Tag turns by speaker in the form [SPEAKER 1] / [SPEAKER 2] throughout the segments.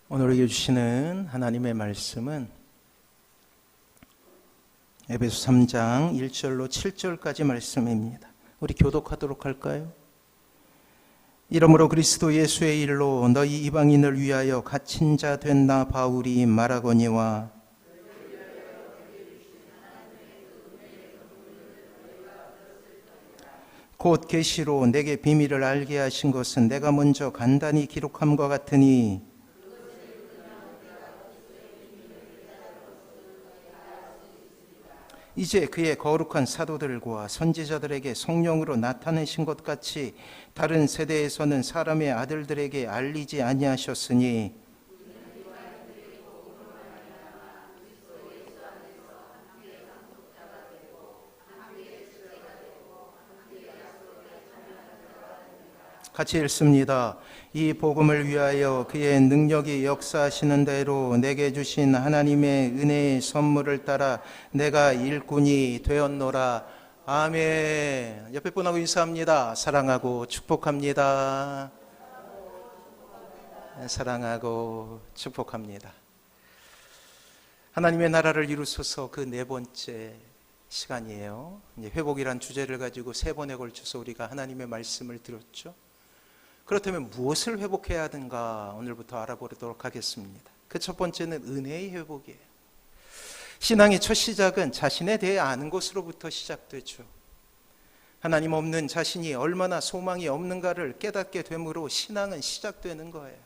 [SPEAKER 1] 오늘 읽어주시는 하나님의 말씀은 에베소 3장 1절로 7절까지 말씀입니다. 우리 교독하도록 할까요? 이러므로 그리스도 예수의 일로 너희 이방인을 위하여 갇힌 자 된 나 바울이 말하거니와 곧 계시로 내게 비밀을 알게 하신 것은 내가 먼저 간단히 기록함과 같으니 이제 그의 거룩한 사도들과 선지자들에게 성령으로 나타내신 것 같이 다른 세대에서는 사람의 아들들에게 알리지 아니하셨으니 같이 읽습니다. 이 복음을 위하여 그의 능력이 역사하시는 대로 내게 주신 하나님의 은혜의 선물을 따라 내가 일꾼이 되었노라. 아멘. 옆에 분하고 인사합니다. 사랑하고 축복합니다. 사랑하고 축복합니다. 하나님의 나라를 이루소서 그 네 번째 시간이에요. 이제 회복이란 주제를 가지고 세 번에 걸쳐서 우리가 하나님의 말씀을 들었죠. 그렇다면 무엇을 회복해야 하는가 오늘부터 알아보도록 하겠습니다. 그 첫 번째는 은혜의 회복이에요. 신앙의 첫 시작은 자신에 대해 아는 것으로부터 시작되죠. 하나님 없는 자신이 얼마나 소망이 없는가를 깨닫게 되므로 신앙은 시작되는 거예요.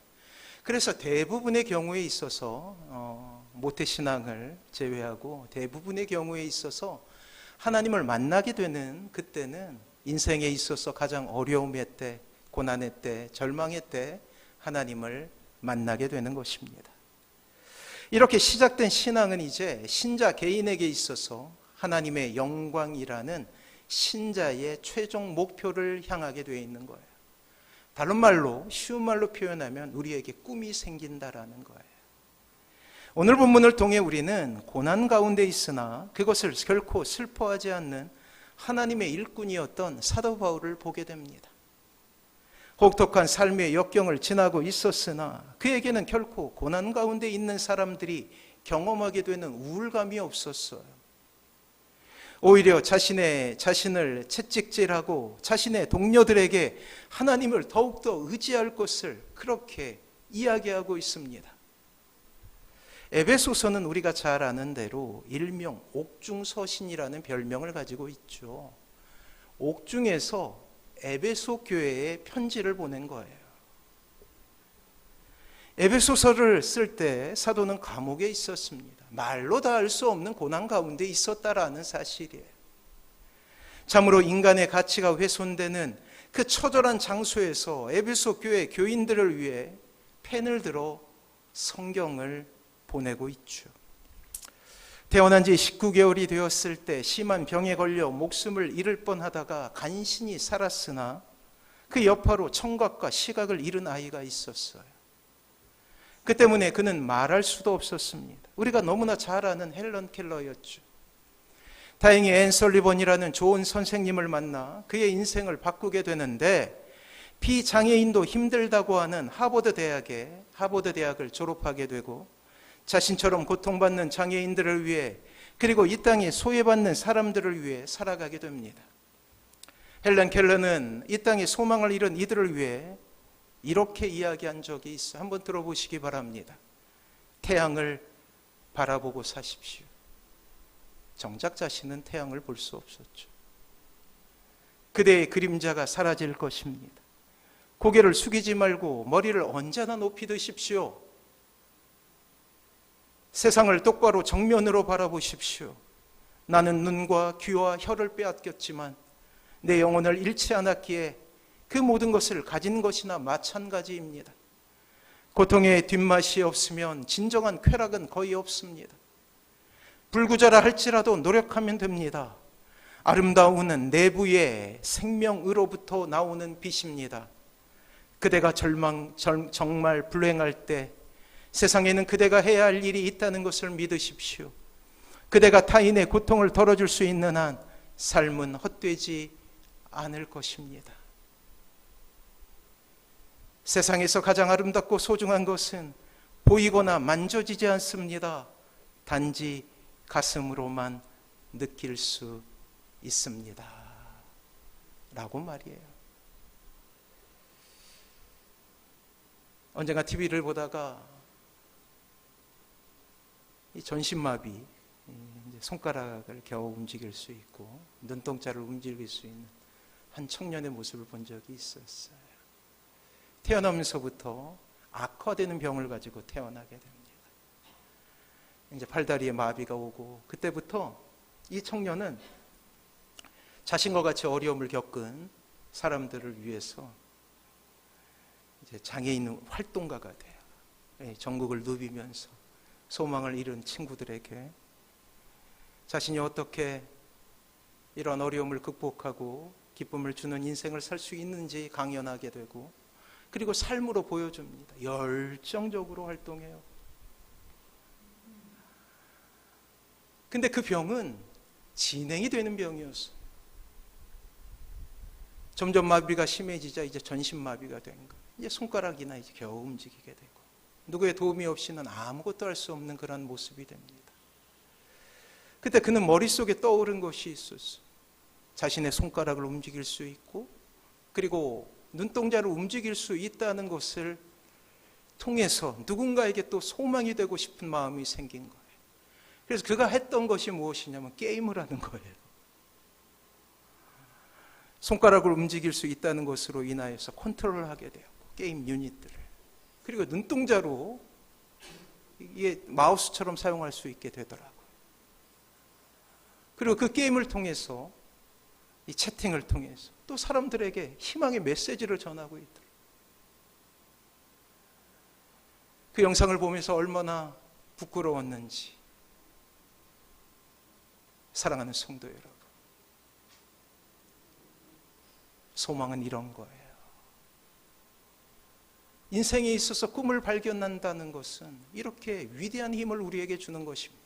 [SPEAKER 1] 그래서 대부분의 경우에 있어서 모태신앙을 제외하고 대부분의 경우에 있어서 하나님을 만나게 되는 그때는 인생에 있어서 가장 어려움의 때, 고난의 때, 절망의 때 하나님을 만나게 되는 것입니다. 이렇게 시작된 신앙은 이제 신자 개인에게 있어서 하나님의 영광이라는 신자의 최종 목표를 향하게 되어 있는 거예요. 다른 말로, 쉬운 말로 표현하면 우리에게 꿈이 생긴다라는 거예요. 오늘 본문을 통해 우리는 고난 가운데 있으나 그것을 결코 슬퍼하지 않는 하나님의 일꾼이었던 사도 바울을 보게 됩니다. 혹독한 삶의 역경을 지나고 있었으나 그에게는 결코 고난 가운데 있는 사람들이 경험하게 되는 우울감이 없었어요. 오히려 자신을 채찍질하고 자신의 동료들에게 하나님을 더욱더 의지할 것을 그렇게 이야기하고 있습니다. 에베소서는 우리가 잘 아는 대로 일명 옥중서신이라는 별명을 가지고 있죠. 옥중에서 에베소 교회에 편지를 보낸 거예요. 에베소서를 쓸 때 사도는 감옥에 있었습니다. 말로 다 알 수 없는 고난 가운데 있었다라는 사실이에요. 참으로 인간의 가치가 훼손되는 그 처절한 장소에서 에베소 교회 교인들을 위해 펜을 들어 성경을 보내고 있죠. 태어난 지 19개월이 되었을 때 심한 병에 걸려 목숨을 잃을 뻔하다가 간신히 살았으나 그 여파로 청각과 시각을 잃은 아이가 있었어요. 그 때문에 그는 말할 수도 없었습니다. 우리가 너무나 잘 아는 헬런 켈러였죠. 다행히 앤 설리번이라는 좋은 선생님을 만나 그의 인생을 바꾸게 되는데 비장애인도 힘들다고 하는 하버드 대학을 졸업하게 되고 자신처럼 고통받는 장애인들을 위해 그리고 이 땅에 소외받는 사람들을 위해 살아가게 됩니다. 헬런 켈러는 이 땅에 소망을 잃은 이들을 위해 이렇게 이야기한 적이 있어요. 한번 들어보시기 바랍니다. 태양을 바라보고 사십시오. 정작 자신은 태양을 볼 수 없었죠. 그대의 그림자가 사라질 것입니다. 고개를 숙이지 말고 머리를 언제나 높이 드십시오. 세상을 똑바로 정면으로 바라보십시오. 나는 눈과 귀와 혀를 빼앗겼지만 내 영혼을 잃지 않았기에 그 모든 것을 가진 것이나 마찬가지입니다. 고통의 뒷맛이 없으면 진정한 쾌락은 거의 없습니다. 불구자라 할지라도 노력하면 됩니다. 아름다움은 내부의 생명으로부터 나오는 빛입니다. 그대가 정말 불행할 때 세상에는 그대가 해야 할 일이 있다는 것을 믿으십시오. 그대가 타인의 고통을 덜어줄 수 있는 한 삶은 헛되지 않을 것입니다. 세상에서 가장 아름답고 소중한 것은 보이거나 만져지지 않습니다. 단지 가슴으로만 느낄 수 있습니다. 라고 말이에요. 언젠가 TV를 보다가 이 전신마비, 손가락을 겨우 움직일 수 있고 눈동자를 움직일 수 있는 한 청년의 모습을 본 적이 있었어요. 태어나면서부터 악화되는 병을 가지고 태어나게 됩니다. 이제 팔다리에 마비가 오고, 그때부터 이 청년은 자신과 같이 어려움을 겪은 사람들을 위해서 이제 장애인 활동가가 돼요. 전국을 누비면서 소망을 잃은 친구들에게 자신이 어떻게 이런 어려움을 극복하고 기쁨을 주는 인생을 살 수 있는지 강연하게 되고, 그리고 삶으로 보여줍니다. 열정적으로 활동해요. 근데 그 병은 진행이 되는 병이었어요. 점점 마비가 심해지자 이제 전신마비가 된 거예요. 이제 손가락이나 이제 겨우 움직이게 되고, 누구의 도움이 없이는 아무것도 할 수 없는 그런 모습이 됩니다. 그때 그는 머릿속에 떠오른 것이 있었어요. 자신의 손가락을 움직일 수 있고, 그리고 눈동자를 움직일 수 있다는 것을 통해서 누군가에게 또 소망이 되고 싶은 마음이 생긴 거예요. 그래서 그가 했던 것이 무엇이냐면 게임을 하는 거예요. 손가락을 움직일 수 있다는 것으로 인하여서 컨트롤을 하게 되었고, 게임 유닛들을, 그리고 눈동자로 이게 마우스처럼 사용할 수 있게 되더라고요. 그리고 그 게임을 통해서, 이 채팅을 통해서 또 사람들에게 희망의 메시지를 전하고 있더라고요. 그 영상을 보면서 얼마나 부끄러웠는지. 사랑하는 성도 여러분, 소망은 이런 거예요. 인생에 있어서 꿈을 발견한다는 것은 이렇게 위대한 힘을 우리에게 주는 것입니다.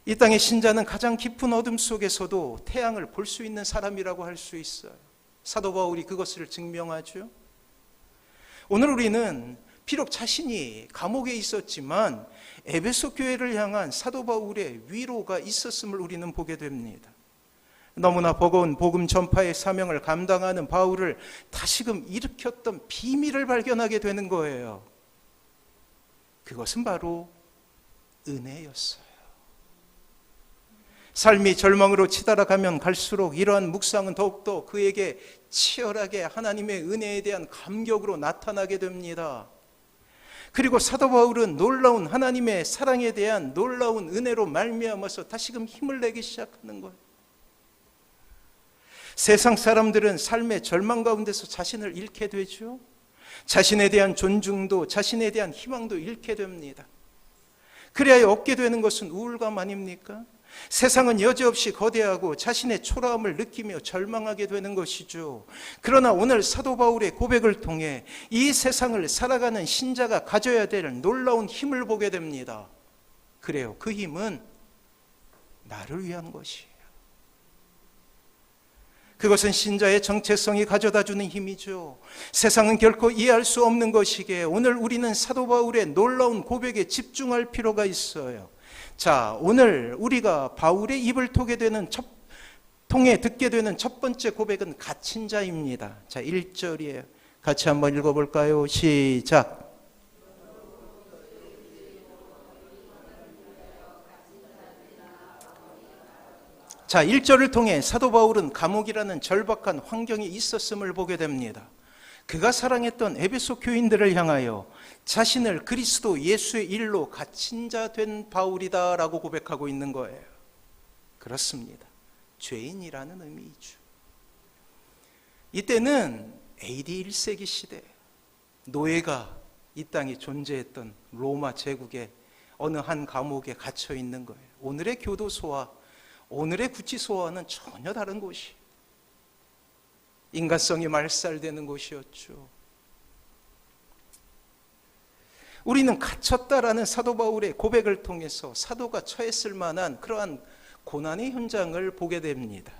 [SPEAKER 1] 이 땅의 신자는 가장 깊은 어둠 속에서도 태양을 볼 수 있는 사람이라고 할 수 있어요. 사도 바울이 그것을 증명하죠. 오늘 우리는 비록 자신이 감옥에 있었지만 에베소 교회를 향한 사도 바울의 위로가 있었음을 우리는 보게 됩니다. 너무나 버거운 복음 전파의 사명을 감당하는 바울을 다시금 일으켰던 비밀을 발견하게 되는 거예요. 그것은 바로 은혜였어요. 삶이 절망으로 치달아가면 갈수록 이러한 묵상은 더욱더 그에게 치열하게 하나님의 은혜에 대한 감격으로 나타나게 됩니다. 그리고 사도 바울은 놀라운 하나님의 사랑에 대한 놀라운 은혜로 말미암아서 다시금 힘을 내기 시작하는 거예요. 세상 사람들은 삶의 절망 가운데서 자신을 잃게 되죠. 자신에 대한 존중도, 자신에 대한 희망도 잃게 됩니다. 그래야 얻게 되는 것은 우울감 아닙니까? 세상은 여지없이 거대하고 자신의 초라함을 느끼며 절망하게 되는 것이죠. 그러나 오늘 사도 바울의 고백을 통해 이 세상을 살아가는 신자가 가져야 될 놀라운 힘을 보게 됩니다. 그래요, 그 힘은 나를 위한 것이에요. 그것은 신자의 정체성이 가져다주는 힘이죠. 세상은 결코 이해할 수 없는 것이기에 오늘 우리는 사도 바울의 놀라운 고백에 집중할 필요가 있어요. 자, 오늘 우리가 바울의 입을 통해 듣게 되는 첫 번째 고백은 갇힌 자입니다. 자, 1절이에요. 같이 한번 읽어볼까요? 시작. 자, 1절을 통해 사도 바울은 감옥이라는 절박한 환경이 있었음을 보게 됩니다. 그가 사랑했던 에베소 교인들을 향하여 자신을 그리스도 예수의 일로 갇힌 자 된 바울이다라고 고백하고 있는 거예요. 그렇습니다. 죄인이라는 의미이죠. 이때는 AD 1세기 시대, 노예가 이 땅에 존재했던 로마 제국의 어느 한 감옥에 갇혀 있는 거예요. 오늘의 교도소와 오늘의 구치소와는 전혀 다른 곳이에요. 인간성이 말살되는 곳이었죠. 우리는 갇혔다라는 사도 바울의 고백을 통해서 사도가 처했을 만한 그러한 고난의 현장을 보게 됩니다.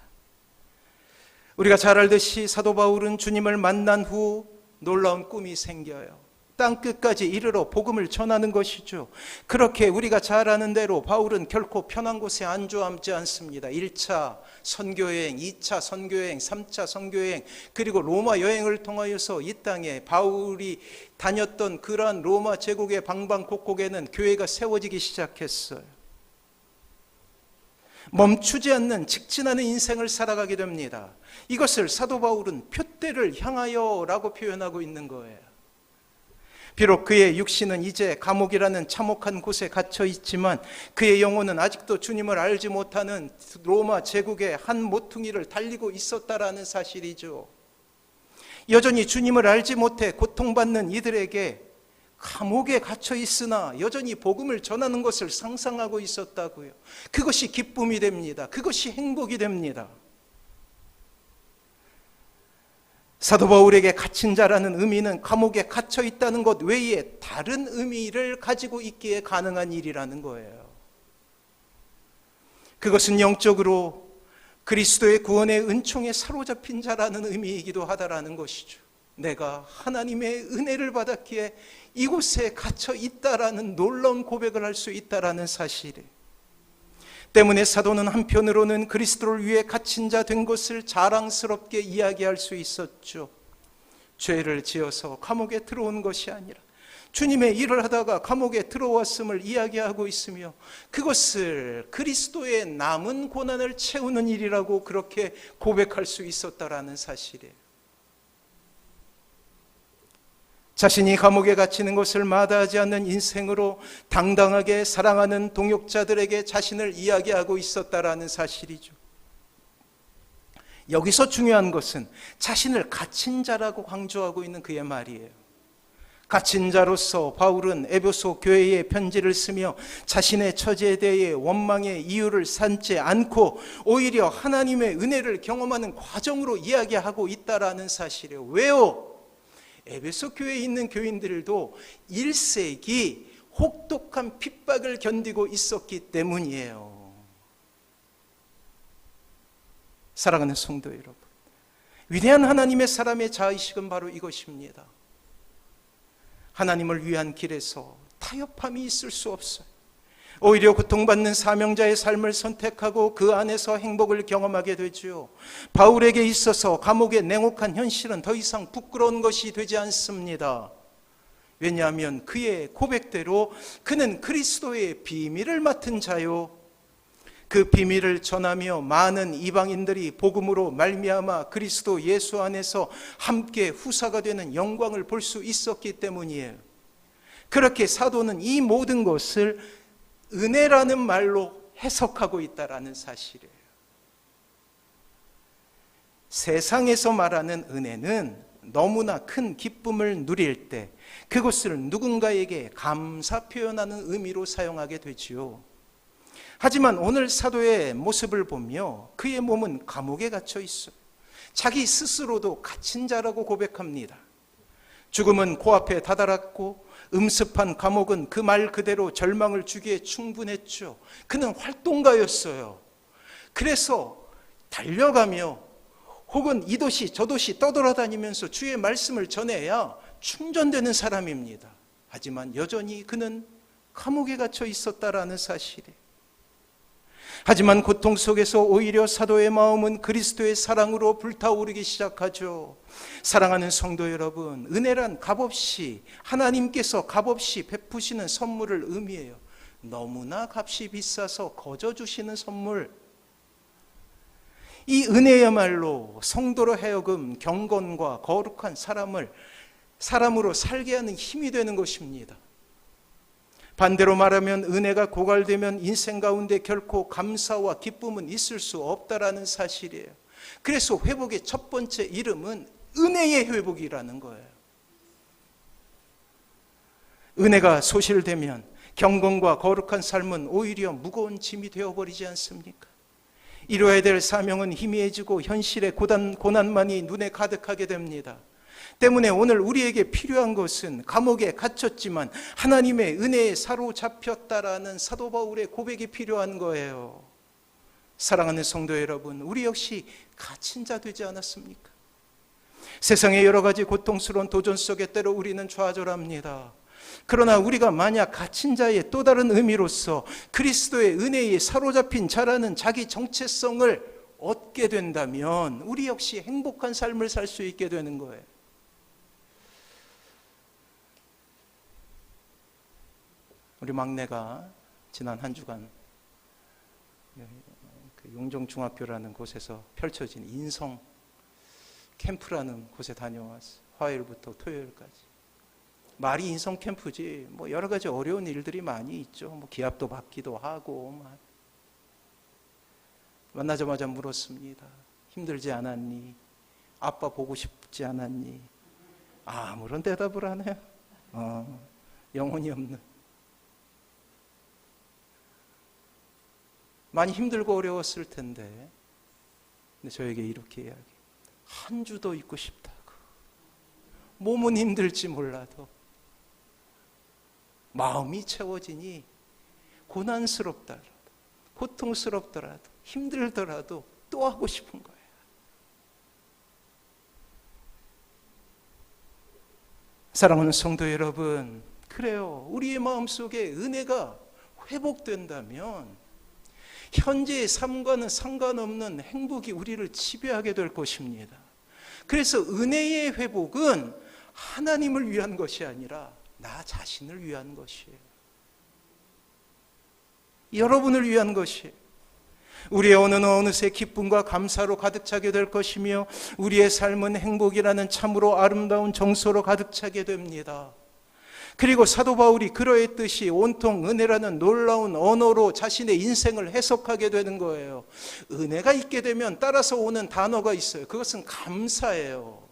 [SPEAKER 1] 우리가 잘 알듯이 사도 바울은 주님을 만난 후 놀라운 꿈이 생겨요. 땅끝까지 이르러 복음을 전하는 것이죠. 그렇게 우리가 잘 아는 대로 바울은 결코 편한 곳에 안주하지 않습니다. 1차 선교여행, 2차 선교여행, 3차 선교여행, 그리고 로마 여행을 통하여서 이 땅에 바울이 다녔던 그러한 로마 제국의 방방곡곡에는 교회가 세워지기 시작했어요. 멈추지 않는 직진하는 인생을 살아가게 됩니다. 이것을 사도 바울은 표대를 향하여 라고 표현하고 있는 거예요. 비록 그의 육신은 이제 감옥이라는 참혹한 곳에 갇혀 있지만 그의 영혼은 아직도 주님을 알지 못하는 로마 제국의 한 모퉁이를 달리고 있었다라는 사실이죠. 여전히 주님을 알지 못해 고통받는 이들에게 감옥에 갇혀 있으나 여전히 복음을 전하는 것을 상상하고 있었다고요. 그것이 기쁨이 됩니다. 그것이 행복이 됩니다. 사도 바울에게 갇힌 자라는 의미는 감옥에 갇혀 있다는 것 외에 다른 의미를 가지고 있기에 가능한 일이라는 거예요. 그것은 영적으로 그리스도의 구원의 은총에 사로잡힌 자라는 의미이기도 하다라는 것이죠. 내가 하나님의 은혜를 받았기에 이곳에 갇혀 있다라는 놀라운 고백을 할 수 있다라는 사실이에요. 때문에 사도는 한편으로는 그리스도를 위해 갇힌 자 된 것을 자랑스럽게 이야기할 수 있었죠. 죄를 지어서 감옥에 들어온 것이 아니라 주님의 일을 하다가 감옥에 들어왔음을 이야기하고 있으며 그것을 그리스도의 남은 고난을 채우는 일이라고 그렇게 고백할 수 있었다라는 사실이에요. 자신이 감옥에 갇히는 것을 마다하지 않는 인생으로 당당하게 사랑하는 동역자들에게 자신을 이야기하고 있었다라는 사실이죠. 여기서 중요한 것은 자신을 갇힌 자라고 강조하고 있는 그의 말이에요. 갇힌 자로서 바울은 에베소 교회에 편지를 쓰며 자신의 처지에 대해 원망의 이유를 삼지 않고 오히려 하나님의 은혜를 경험하는 과정으로 이야기하고 있다라는 사실이에요. 왜요? 에베소 교회에 있는 교인들도 1세기 혹독한 핍박을 견디고 있었기 때문이에요. 사랑하는 성도 여러분, 위대한 하나님의 사람의 자의식은 바로 이것입니다. 하나님을 위한 길에서 타협함이 있을 수 없어요. 오히려 고통받는 사명자의 삶을 선택하고 그 안에서 행복을 경험하게 되죠. 바울에게 있어서 감옥의 냉혹한 현실은 더 이상 부끄러운 것이 되지 않습니다. 왜냐하면 그의 고백대로 그는 그리스도의 비밀을 맡은 자요, 그 비밀을 전하며 많은 이방인들이 복음으로 말미암아 그리스도 예수 안에서 함께 후사가 되는 영광을 볼 수 있었기 때문이에요. 그렇게 사도는 이 모든 것을 은혜라는 말로 해석하고 있다라는 사실이에요. 세상에서 말하는 은혜는 너무나 큰 기쁨을 누릴 때 그것을 누군가에게 감사 표현하는 의미로 사용하게 되지요. 하지만 오늘 사도의 모습을 보며 그의 몸은 감옥에 갇혀 있어요. 자기 스스로도 갇힌 자라고 고백합니다. 죽음은 코앞에 다다랐고 음습한 감옥은 그 말 그대로 절망을 주기에 충분했죠. 그는 활동가였어요. 그래서 달려가며 혹은 이 도시 저 도시 떠돌아다니면서 주의 말씀을 전해야 충전되는 사람입니다. 하지만 여전히 그는 감옥에 갇혀 있었다라는 사실이에요. 하지만 고통 속에서 오히려 사도의 마음은 그리스도의 사랑으로 불타오르기 시작하죠. 사랑하는 성도 여러분, 은혜란 값없이 하나님께서 값없이 베푸시는 선물을 의미해요. 너무나 값이 비싸서 거저 주시는 선물. 이 은혜야말로 성도로 하여금 경건과 거룩한 사람으로 살게 하는 힘이 되는 것입니다. 반대로 말하면 은혜가 고갈되면 인생 가운데 결코 감사와 기쁨은 있을 수 없다라는 사실이에요. 그래서 회복의 첫 번째 이름은 은혜의 회복이라는 거예요. 은혜가 소실되면 경건과 거룩한 삶은 오히려 무거운 짐이 되어버리지 않습니까? 이루어야 될 사명은 희미해지고 현실의 고난만이 눈에 가득하게 됩니다. 때문에 오늘 우리에게 필요한 것은 감옥에 갇혔지만 하나님의 은혜에 사로잡혔다라는 사도 바울의 고백이 필요한 거예요. 사랑하는 성도 여러분, 우리 역시 갇힌 자 되지 않았습니까? 세상의 여러 가지 고통스러운 도전 속에 때로 우리는 좌절합니다. 그러나 우리가 만약 갇힌 자의 또 다른 의미로서 그리스도의 은혜에 사로잡힌 자라는 자기 정체성을 얻게 된다면 우리 역시 행복한 삶을 살 수 있게 되는 거예요. 우리 막내가 지난 한 주간 그 용정중학교라는 곳에서 펼쳐진 인성 캠프라는 곳에 다녀왔어요. 화요일부터 토요일까지. 말이 인성 캠프지 뭐 여러 가지 어려운 일들이 많이 있죠. 뭐 기합도 받기도 하고. 만나자마자 물었습니다. 힘들지 않았니? 아빠 보고 싶지 않았니? 아무런 대답을 안 해요. 영혼이 없는. 많이 힘들고 어려웠을 텐데, 근데 저에게 이렇게 이야기. 한 주 더 있고 싶다고. 몸은 힘들지 몰라도 마음이 채워지니 고난스럽더라도, 고통스럽더라도, 힘들더라도 또 하고 싶은 거예요. 사랑하는 성도 여러분, 그래요. 우리의 마음속에 은혜가 회복된다면 현재의 삶과는 상관없는 행복이 우리를 지배하게 될 것입니다. 그래서 은혜의 회복은 하나님을 위한 것이 아니라 나 자신을 위한 것이에요. 여러분을 위한 것이에요. 우리의 오늘은 어느새 기쁨과 감사로 가득 차게 될 것이며 우리의 삶은 행복이라는 참으로 아름다운 정서로 가득 차게 됩니다. 그리고 사도 바울이 그러했듯이 온통 은혜라는 놀라운 언어로 자신의 인생을 해석하게 되는 거예요. 은혜가 있게 되면 따라서 오는 단어가 있어요. 그것은 감사예요.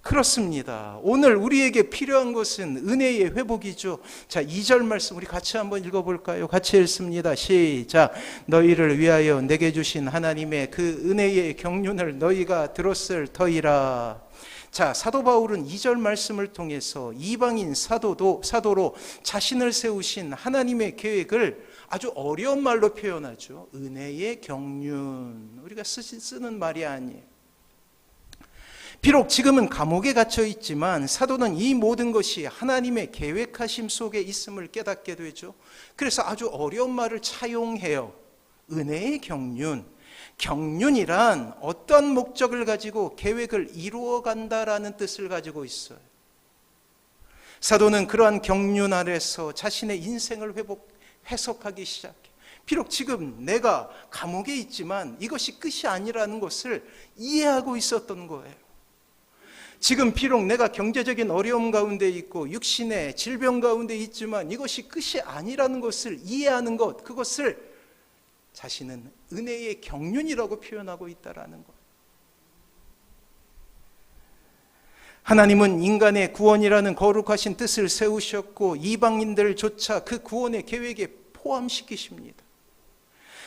[SPEAKER 1] 그렇습니다. 오늘 우리에게 필요한 것은 은혜의 회복이죠. 자, 2절 말씀 우리 같이 한번 읽어볼까요? 같이 읽습니다. 시작. 너희를 위하여 내게 주신 하나님의 그 은혜의 경륜을 너희가 들었을 터이라. 자, 사도 바울은 2절 말씀을 통해서 이방인 사도로 자신을 세우신 하나님의 계획을 아주 어려운 말로 표현하죠. 은혜의 경륜. 우리가 쓰는 말이 아니에요. 비록 지금은 감옥에 갇혀 있지만 사도는 이 모든 것이 하나님의 계획하심 속에 있음을 깨닫게 되죠. 그래서 아주 어려운 말을 차용해요. 은혜의 경륜. 경륜이란 어떤 목적을 가지고 계획을 이루어간다라는 뜻을 가지고 있어요. 사도는 그러한 경륜 아래서 자신의 인생을 해석하기 시작해요. 비록 지금 내가 감옥에 있지만 이것이 끝이 아니라는 것을 이해하고 있었던 거예요. 지금 비록 내가 경제적인 어려움 가운데 있고 육신의 질병 가운데 있지만 이것이 끝이 아니라는 것을 이해하는 것, 그것을 자신은 은혜의 경륜이라고 표현하고 있다라는 것. 하나님은 인간의 구원이라는 거룩하신 뜻을 세우셨고 이방인들조차 그 구원의 계획에 포함시키십니다.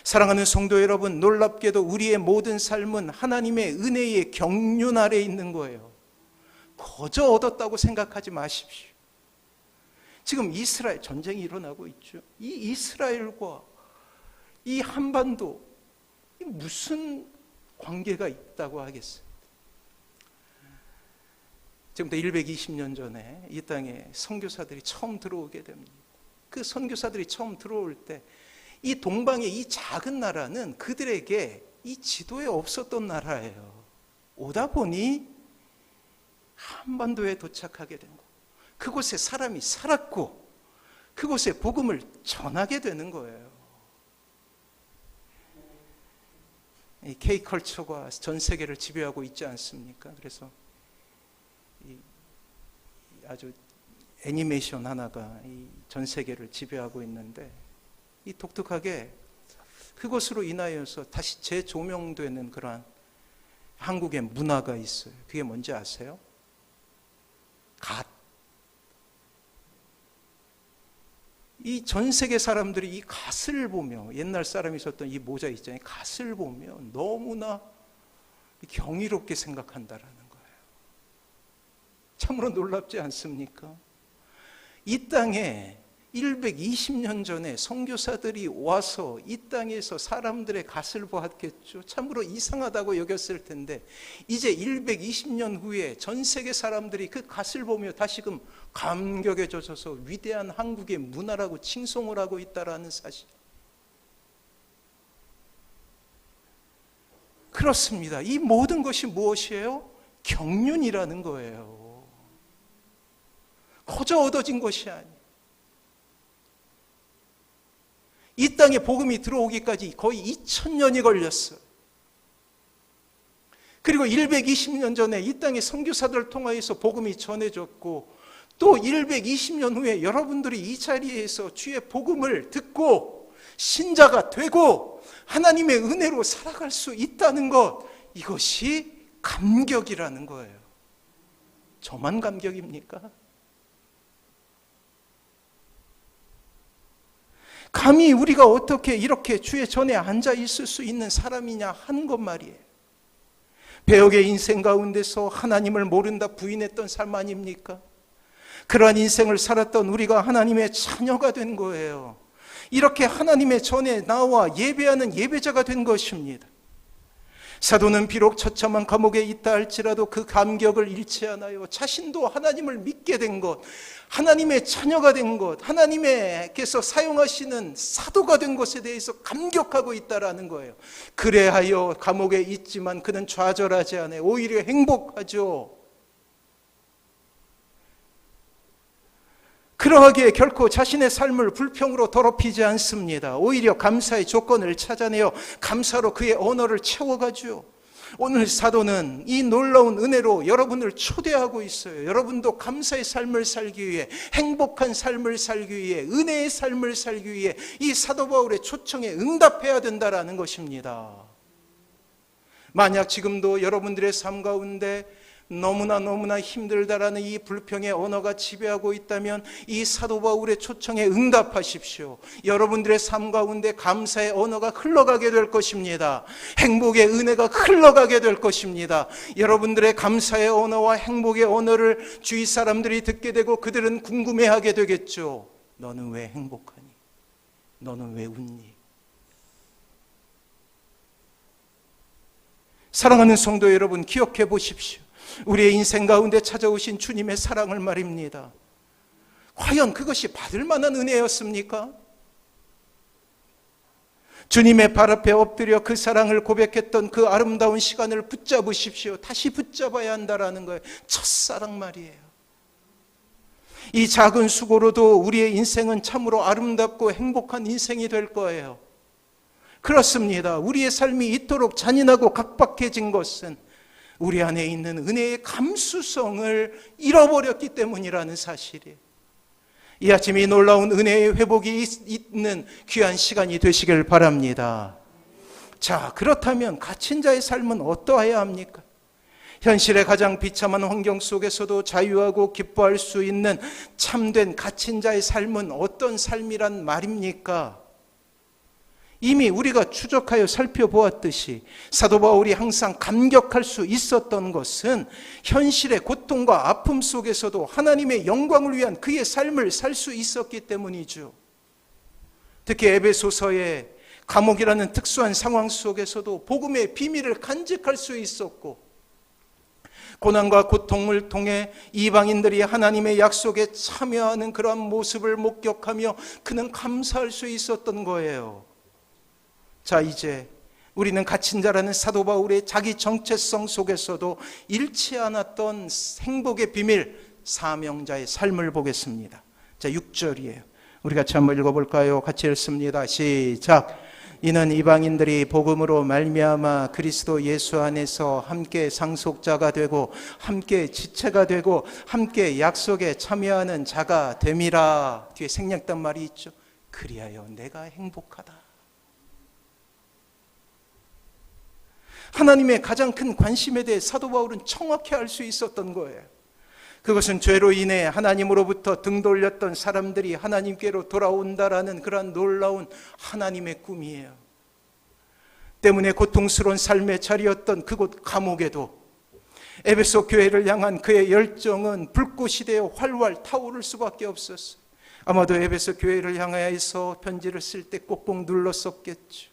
[SPEAKER 1] 사랑하는 성도 여러분, 놀랍게도 우리의 모든 삶은 하나님의 은혜의 경륜 아래 있는 거예요. 거저 얻었다고 생각하지 마십시오. 지금 이스라엘 전쟁이 일어나고 있죠. 이 이스라엘과 이 한반도 무슨 관계가 있다고 하겠어요? 지금부터 120년 전에 이 땅에 선교사들이 처음 들어오게 됩니다. 그 선교사들이 처음 들어올 때 이 동방의 이 작은 나라는 그들에게 이 지도에 없었던 나라예요. 오다 보니 한반도에 도착하게 된 거. 그곳에 사람이 살았고 그곳에 복음을 전하게 되는 거예요. 이 K컬처가 전 세계를 지배하고 있지 않습니까? 그래서 아주 애니메이션 하나가 전 세계를 지배하고 있는데 이 독특하게 그것으로 인하여서 다시 재조명되는 그러한 한국의 문화가 있어요. 그게 뭔지 아세요? 갓. 이 전 세계 사람들이 이 갓을 보며, 옛날 사람이 썼던 이 모자 있잖아요. 갓을 보며 너무나 경이롭게 생각한다라는 거예요. 참으로 놀랍지 않습니까? 이 땅에 120년 전에 선교사들이 와서 이 땅에서 사람들의 갓을 보았겠죠. 참으로 이상하다고 여겼을 텐데 이제 120년 후에 전 세계 사람들이 그 갓을 보며 다시금 감격에 젖어서 위대한 한국의 문화라고 칭송을 하고 있다라는 사실. 그렇습니다. 이 모든 것이 무엇이에요? 경륜이라는 거예요. 거저 얻어진 것이 아니에요. 이 땅에 복음이 들어오기까지 거의 2000년이 걸렸어요. 그리고 120년 전에 이 땅에 선교사들을 통하여서 복음이 전해졌고 또 120년 후에 여러분들이 이 자리에서 주의 복음을 듣고 신자가 되고 하나님의 은혜로 살아갈 수 있다는 것, 이것이 감격이라는 거예요. 저만 감격입니까? 감히 우리가 어떻게 이렇게 주의 전에 앉아 있을 수 있는 사람이냐 하는 것 말이에요. 배역의 인생 가운데서 하나님을 모른다 부인했던 삶 아닙니까? 그러한 인생을 살았던 우리가 하나님의 자녀가 된 거예요. 이렇게 하나님의 전에 나와 예배하는 예배자가 된 것입니다. 사도는 비록 처참한 감옥에 있다 할지라도 그 감격을 잃지 않아요. 자신도 하나님을 믿게 된 것, 하나님의 자녀가 된 것, 하나님께서 사용하시는 사도가 된 것에 대해서 감격하고 있다라는 거예요. 그래하여 감옥에 있지만 그는 좌절하지 않아요. 오히려 행복하죠. 그러하기에 결코 자신의 삶을 불평으로 더럽히지 않습니다. 오히려 감사의 조건을 찾아내어 감사로 그의 언어를 채워가죠. 오늘 사도는 이 놀라운 은혜로 여러분을 초대하고 있어요. 여러분도 감사의 삶을 살기 위해, 행복한 삶을 살기 위해, 은혜의 삶을 살기 위해 이 사도 바울의 초청에 응답해야 된다라는 것입니다. 만약 지금도 여러분들의 삶 가운데 너무나 힘들다라는 이 불평의 언어가 지배하고 있다면 이 사도 바울의 초청에 응답하십시오. 여러분들의 삶 가운데 감사의 언어가 흘러가게 될 것입니다. 행복의 은혜가 흘러가게 될 것입니다. 여러분들의 감사의 언어와 행복의 언어를 주위 사람들이 듣게 되고 그들은 궁금해하게 되겠죠. 너는 왜 행복하니? 너는 왜 웃니? 사랑하는 성도 여러분, 기억해 보십시오. 우리의 인생 가운데 찾아오신 주님의 사랑을 말입니다. 과연 그것이 받을 만한 은혜였습니까? 주님의 발 앞에 엎드려 그 사랑을 고백했던 그 아름다운 시간을 붙잡으십시오. 다시 붙잡아야 한다라는 거예요. 첫사랑 말이에요. 이 작은 수고로도 우리의 인생은 참으로 아름답고 행복한 인생이 될 거예요. 그렇습니다. 우리의 삶이 이토록 잔인하고 각박해진 것은 우리 안에 있는 은혜의 감수성을 잃어버렸기 때문이라는 사실이에요. 이 아침 이 놀라운 은혜의 회복이 있는 귀한 시간이 되시길 바랍니다. 자, 그렇다면 갇힌 자의 삶은 어떠해야 합니까? 현실의 가장 비참한 환경 속에서도 자유하고 기뻐할 수 있는 참된 갇힌 자의 삶은 어떤 삶이란 말입니까? 이미 우리가 추적하여 살펴보았듯이 사도 바울이 항상 감격할 수 있었던 것은 현실의 고통과 아픔 속에서도 하나님의 영광을 위한 그의 삶을 살 수 있었기 때문이죠. 특히 에베소서의 감옥이라는 특수한 상황 속에서도 복음의 비밀을 간직할 수 있었고, 고난과 고통을 통해 이방인들이 하나님의 약속에 참여하는 그러한 모습을 목격하며 그는 감사할 수 있었던 거예요. 자, 이제 우리는 갇힌 자라는 사도 바울의 자기 정체성 속에서도 잃지 않았던 행복의 비밀, 사명자의 삶을 보겠습니다. 자, 6절이에요. 우리 같이 한번 읽어볼까요? 같이 읽습니다. 시작. 이는 이방인들이 복음으로 말미암아 그리스도 예수 안에서 함께 상속자가 되고 함께 지체가 되고 함께 약속에 참여하는 자가 됨이라. 뒤에 생략단 말이 있죠. 그리하여 내가 행복하다. 하나님의 가장 큰 관심에 대해 사도 바울은 정확히 알 수 있었던 거예요. 그것은 죄로 인해 하나님으로부터 등 돌렸던 사람들이 하나님께로 돌아온다라는 그런 놀라운 하나님의 꿈이에요. 때문에 고통스러운 삶의 자리였던 그곳 감옥에도 에베소 교회를 향한 그의 열정은 불꽃이 되어 활활 타오를 수밖에 없었어요. 아마도 에베소 교회를 향하여서 편지를 쓸 때 꼭꼭 눌러 썼겠죠.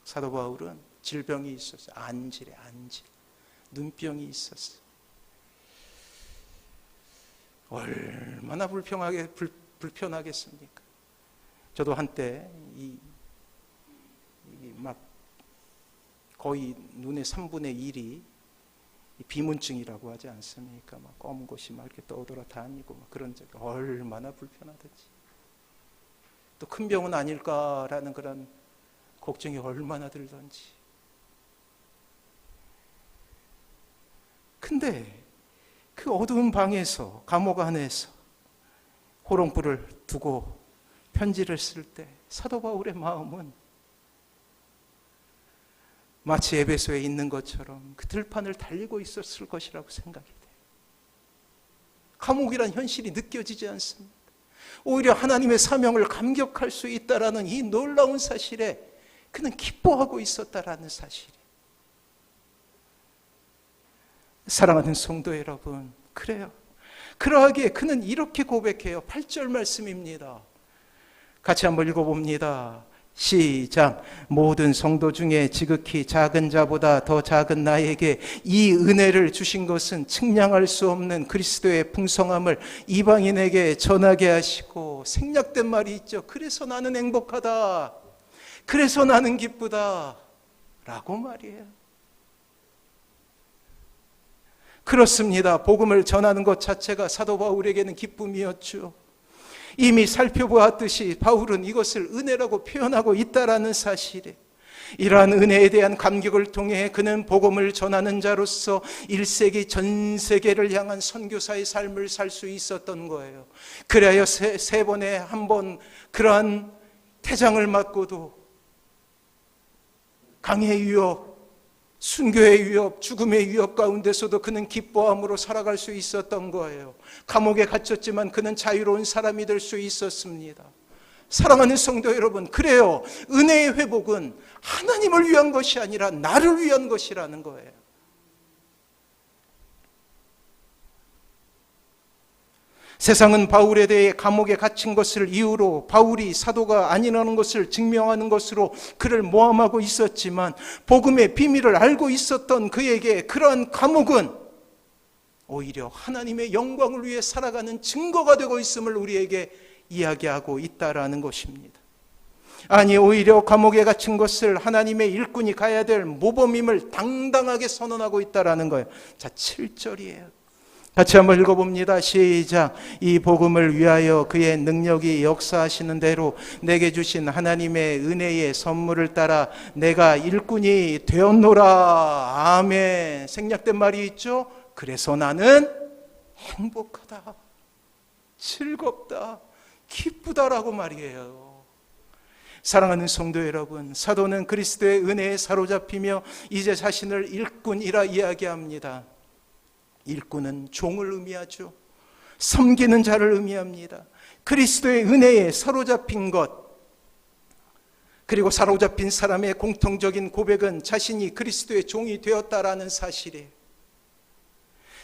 [SPEAKER 1] 사도 바울은 질병이 있었어요. 안질, 눈병이 있었어요. 얼마나 불편하겠습니까? 저도 한때 막 거의 눈의 3분의 1이 비문증이라고 하지 않습니까? 막 검은 곳이 막 이렇게 떠돌아 다니고 막 그런 적이 얼마나 불편하든지, 또 큰 병은 아닐까라는 그런 걱정이 얼마나 들던지. 근데 그 어두운 방에서, 감옥 안에서 호롱불을 두고 편지를 쓸 때 사도 바울의 마음은 마치 에베소에 있는 것처럼 그 들판을 달리고 있었을 것이라고 생각이 돼요. 감옥이란 현실이 느껴지지 않습니다. 오히려 하나님의 사명을 감격할 수 있다라는 이 놀라운 사실에 그는 기뻐하고 있었다라는 사실이에요. 사랑하는 성도 여러분, 그래요. 그러하기에 그는 이렇게 고백해요. 8절 말씀입니다. 같이 한번 읽어봅니다. 시작. 모든 성도 중에 지극히 작은 자보다 더 작은 나에게 이 은혜를 주신 것은 측량할 수 없는 그리스도의 풍성함을 이방인에게 전하게 하시고, 생략된 말이 있죠. 그래서 나는 행복하다, 그래서 나는 기쁘다 라고 말이에요. 그렇습니다. 복음을 전하는 것 자체가 사도 바울에게는 기쁨이었죠. 이미 살펴보았듯이 바울은 이것을 은혜라고 표현하고 있다라는 사실에, 이러한 은혜에 대한 감격을 통해 그는 복음을 전하는 자로서 1세기 전 세계를 향한 선교사의 삶을 살 수 있었던 거예요. 그래야 세 번에 한 번 그러한 태장을 맞고도 강의 위협, 순교의 위협, 죽음의 위협 가운데서도 그는 기뻐함으로 살아갈 수 있었던 거예요. 감옥에 갇혔지만 그는 자유로운 사람이 될 수 있었습니다. 사랑하는 성도 여러분, 그래요. 은혜의 회복은 하나님을 위한 것이 아니라 나를 위한 것이라는 거예요. 세상은 바울에 대해 감옥에 갇힌 것을 이유로 바울이 사도가 아니라는 것을 증명하는 것으로 그를 모함하고 있었지만, 복음의 비밀을 알고 있었던 그에게 그러한 감옥은 오히려 하나님의 영광을 위해 살아가는 증거가 되고 있음을 우리에게 이야기하고 있다라는 것입니다. 아니, 오히려 감옥에 갇힌 것을 하나님의 일꾼이 가야 될 모범임을 당당하게 선언하고 있다라는 거예요. 자, 7절이에요. 같이 한번 읽어봅니다. 시작. 이 복음을 위하여 그의 능력이 역사하시는 대로 내게 주신 하나님의 은혜의 선물을 따라 내가 일꾼이 되었노라. 아멘. 생략된 말이 있죠. 그래서 나는 행복하다, 즐겁다, 기쁘다라고 말이에요. 사랑하는 성도 여러분, 사도는 그리스도의 은혜에 사로잡히며 이제 자신을 일꾼이라 이야기합니다. 일꾼은 종을 의미하죠. 섬기는 자를 의미합니다. 그리스도의 은혜에 사로잡힌 것, 그리고 사로잡힌 사람의 공통적인 고백은 자신이 그리스도의 종이 되었다라는 사실이에요.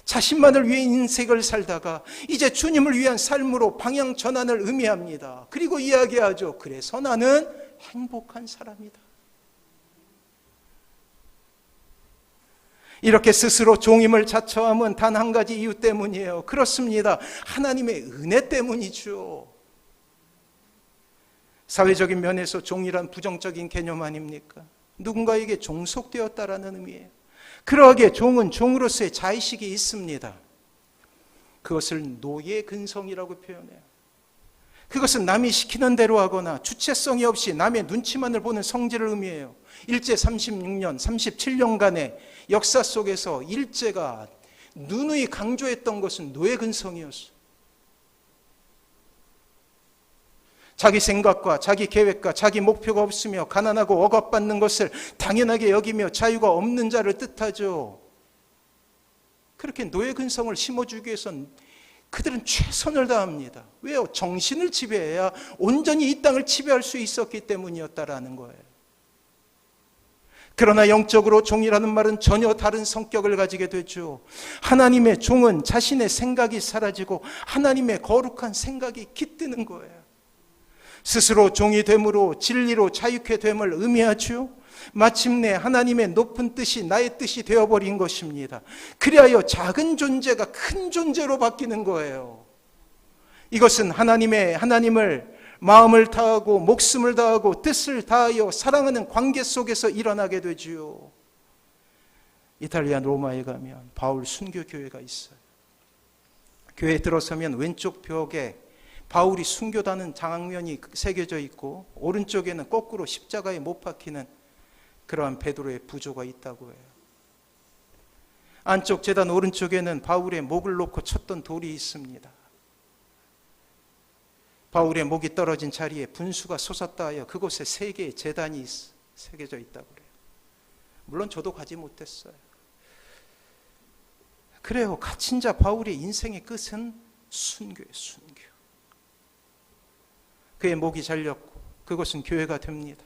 [SPEAKER 1] 자신만을 위해 인생을 살다가 이제 주님을 위한 삶으로 방향 전환을 의미합니다. 그리고 이야기하죠. 그래서 나는 행복한 사람이다. 이렇게 스스로 종임을 자처함은 단 한 가지 이유 때문이에요. 그렇습니다. 하나님의 은혜 때문이죠. 사회적인 면에서 종이란 부정적인 개념 아닙니까? 누군가에게 종속되었다라는 의미예요. 그러기에 종은 종으로서의 자의식이 있습니다. 그것을 노예 근성이라고 표현해요. 그것은 남이 시키는 대로 하거나 주체성이 없이 남의 눈치만을 보는 성질을 의미해요. 일제 36년, 37년간의 역사 속에서 일제가 누누이 강조했던 것은 노예 근성이었어요. 자기 생각과 자기 계획과 자기 목표가 없으며 가난하고 억압받는 것을 당연하게 여기며 자유가 없는 자를 뜻하죠. 그렇게 노예 근성을 심어주기 위해서는 그들은 최선을 다합니다. 왜요? 정신을 지배해야 온전히 이 땅을 지배할 수 있었기 때문이었다라는 거예요. 그러나 영적으로 종이라는 말은 전혀 다른 성격을 가지게 되죠. 하나님의 종은 자신의 생각이 사라지고 하나님의 거룩한 생각이 깃드는 거예요. 스스로 종이 됨으로 진리로 자유케 됨을 의미하죠. 마침내 하나님의 높은 뜻이 나의 뜻이 되어버린 것입니다. 그리하여 작은 존재가 큰 존재로 바뀌는 거예요. 이것은 하나님을 마음을 다하고 목숨을 다하고 뜻을 다하여 사랑하는 관계 속에서 일어나게 되지요. 이탈리아 로마에 가면 바울 순교교회가 있어요. 교회에 들어서면 왼쪽 벽에 바울이 순교다는 장면이 새겨져 있고 오른쪽에는 거꾸로 십자가에 못 박히는 그러한 베드로의 부조가 있다고 해요. 안쪽 제단 오른쪽에는 바울의 목을 놓고 쳤던 돌이 있습니다. 바울의 목이 떨어진 자리에 분수가 솟았다 하여 그곳에 3개의 제단이 새겨져 있다고 그래요. 물론 저도 가지 못했어요. 그래요. 갇힌 자 바울의 인생의 끝은 순교예요. 순교. 그의 목이 잘렸고 그것은 교회가 됩니다.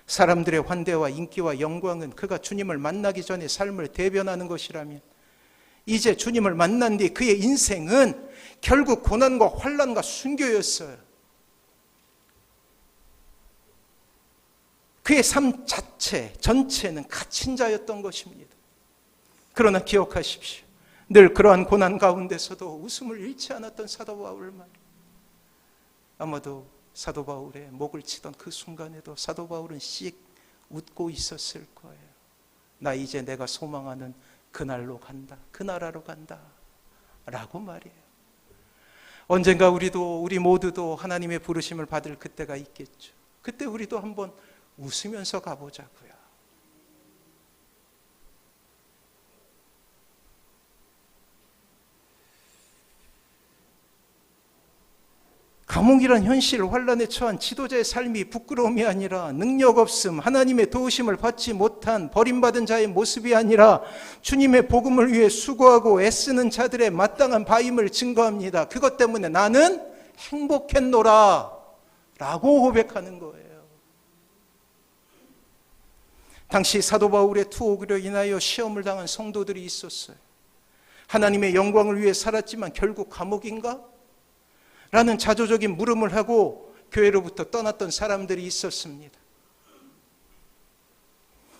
[SPEAKER 1] 사람들의 환대와 인기와 영광은 그가 주님을 만나기 전에 삶을 대변하는 것이라면 이제 주님을 만난 뒤 그의 인생은 결국 고난과 환난과 순교였어요. 그의 삶 자체, 전체는 갇힌 자였던 것입니다. 그러나 기억하십시오. 늘 그러한 고난 가운데서도 웃음을 잃지 않았던 사도 바울 말. 아마도 사도 바울의 목을 치던 그 순간에도 사도 바울은 씩 웃고 있었을 거예요. 나 이제 내가 소망하는 그날로 간다. 그 나라로 간다. 라고 말이에요. 언젠가 우리 모두도 하나님의 부르심을 받을 그때가 있겠죠. 그때 우리도 한번 웃으면서 가보자고요. 감옥이란 현실, 환난에 처한 지도자의 삶이 부끄러움이 아니라 능력 없음, 하나님의 도우심을 받지 못한 버림받은 자의 모습이 아니라 주님의 복음을 위해 수고하고 애쓰는 자들의 마땅한 바임을 증거합니다. 그것 때문에 나는 행복했노라 라고 고백하는 거예요. 당시 사도 바울의 투옥으로 인하여 시험을 당한 성도들이 있었어요. 하나님의 영광을 위해 살았지만 결국 감옥인가? 라는 자조적인 물음을 하고 교회로부터 떠났던 사람들이 있었습니다.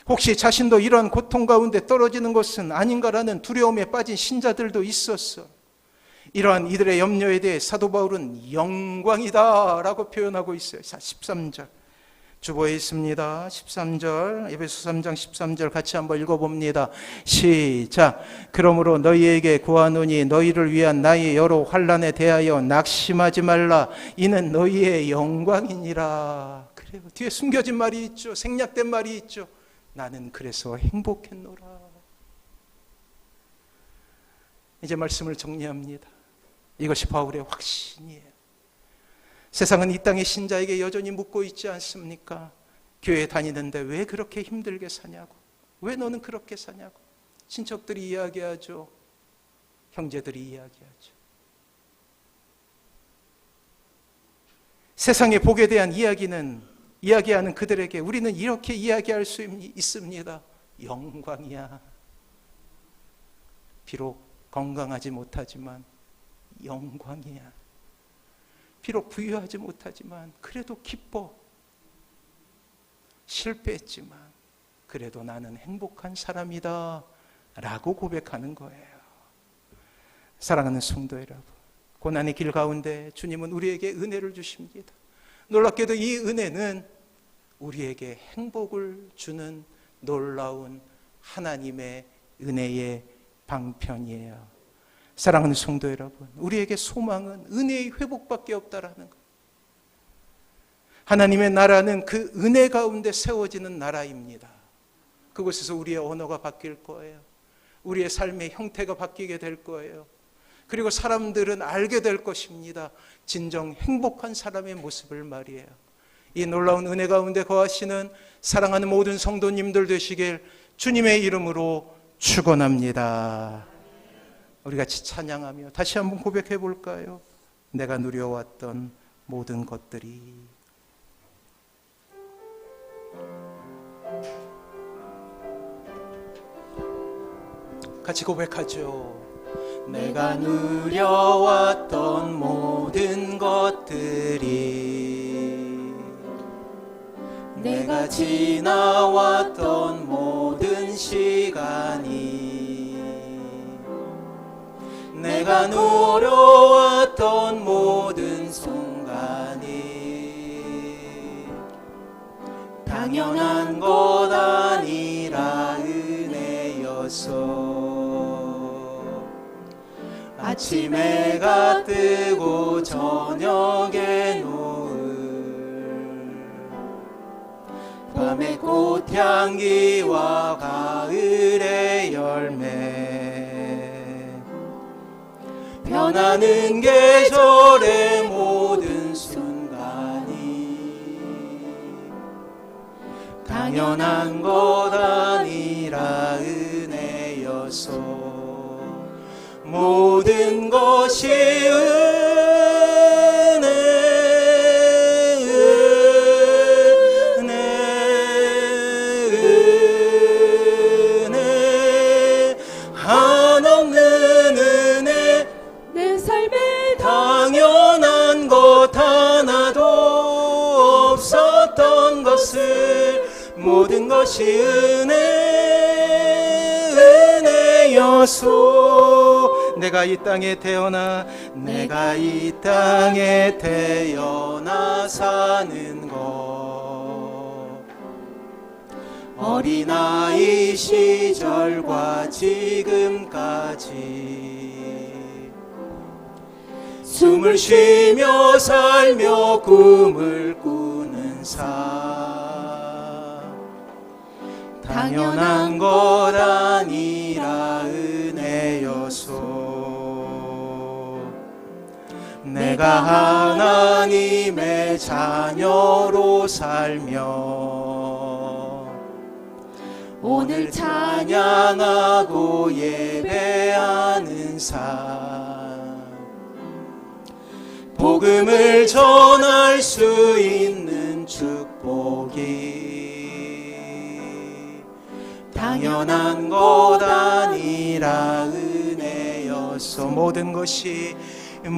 [SPEAKER 1] 혹시 자신도 이러한 고통 가운데 떨어지는 것은 아닌가라는 두려움에 빠진 신자들도 있었어. 이러한 이들의 염려에 대해 사도 바울은 영광이다 라고 표현하고 있어요. 13절 주보에 있습니다. 13절 에베소 3장 13절 같이 한번 읽어봅니다. 시작. 그러므로 너희에게 구하노니 너희를 위한 나의 여러 환난에 대하여 낙심하지 말라. 이는 너희의 영광이니라. 그래요. 뒤에 숨겨진 말이 있죠. 생략된 말이 있죠. 나는 그래서 행복했노라. 이제 말씀을 정리합니다. 이것이 바울의 확신이에요. 세상은 이 땅의 신자에게 여전히 묻고 있지 않습니까? 교회 다니는데 왜 그렇게 힘들게 사냐고, 왜 너는 그렇게 사냐고. 친척들이 이야기하죠. 형제들이 이야기하죠. 세상의 복에 대한 이야기하는 그들에게 우리는 이렇게 이야기할 수 있습니다. 영광이야. 비록 건강하지 못하지만 영광이야. 비록 부유하지 못하지만 그래도 기뻐. 실패했지만 그래도 나는 행복한 사람이다 라고 고백하는 거예요. 사랑하는 성도 여러분, 고난의 길 가운데 주님은 우리에게 은혜를 주십니다. 놀랍게도 이 은혜는 우리에게 행복을 주는 놀라운 하나님의 은혜의 방편이에요. 사랑하는 성도 여러분, 우리에게 소망은 은혜의 회복밖에 없다라는 것. 하나님의 나라는 그 은혜 가운데 세워지는 나라입니다. 그곳에서 우리의 언어가 바뀔 거예요. 우리의 삶의 형태가 바뀌게 될 거예요. 그리고 사람들은 알게 될 것입니다. 진정 행복한 사람의 모습을 말이에요. 이 놀라운 은혜 가운데 거하시는 사랑하는 모든 성도님들 되시길 주님의 이름으로 축원합니다. 우리 같이 찬양하며 다시 한번 고백해 볼까요? 내가 누려왔던 모든 것들이 같이 고백하죠. 내가 누려왔던 모든 것들이, 내가 지나왔던 모든 시간이, 내가 누려왔던 모든 순간이 당연한 것 아니라 은혜였어. 아침에 해가 뜨고 저녁에 노을, 밤의 꽃향기와 가을의 열매, 변하는 계절의 모든 순간이 당연한 것 아니라 은혜였어. 모든 것이 은혜, 은혜, 한없는 은혜.
[SPEAKER 2] 내 삶에
[SPEAKER 1] 당연한 것 하나도 없었던 것을, 모든 것이 은혜였소. 내가 이 땅에 태어나, 내가 이 땅에 태어나 사는 것, 어린아이 시절과 지금까지 숨을 쉬며 살며 꿈을 꾸는 삶, 당연한 것 아니라 은혜였소. 내가 하나님의 자녀로 살며 오늘 찬양하고 예배하는 삶, 복음을 전할 수 있는 축복이 당연한 것 아니라 은혜였어. 모든 것이 은혜,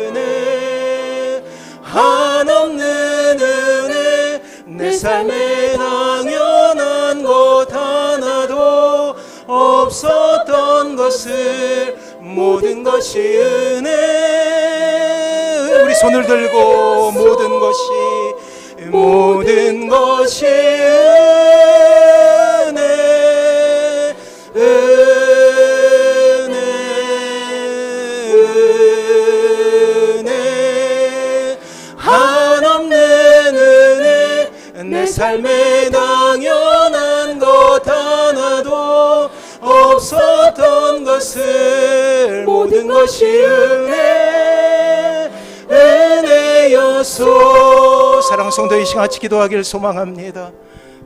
[SPEAKER 1] 은혜, 한없는 은혜. 내 삶에 당연한 것 하나도 없었던 것을, 모든 것이 은혜. 우리 손을 들고 모든 것이 은혜, 은혜, 한없는 은혜. 내 삶에 당연한 것 하나도 없었던 것을, 모든 것이 은혜였소. 사랑하는 성도, 이 시간 같이 기도하기를 소망합니다.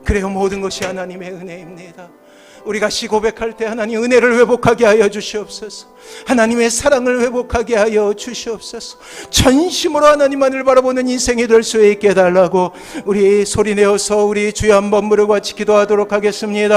[SPEAKER 1] 그래요, 모든 것이 하나님의 은혜입니다. 우리가 시 고백할 때 하나님 은혜를 회복하게 하여 주시옵소서. 하나님의 사랑을 회복하게 하여 주시옵소서. 전심으로 하나님만을 바라보는 인생이 될 수 있게 해달라고 우리 소리내어서 우리 주여 한번 부르고 같이 기도하도록 하겠습니다.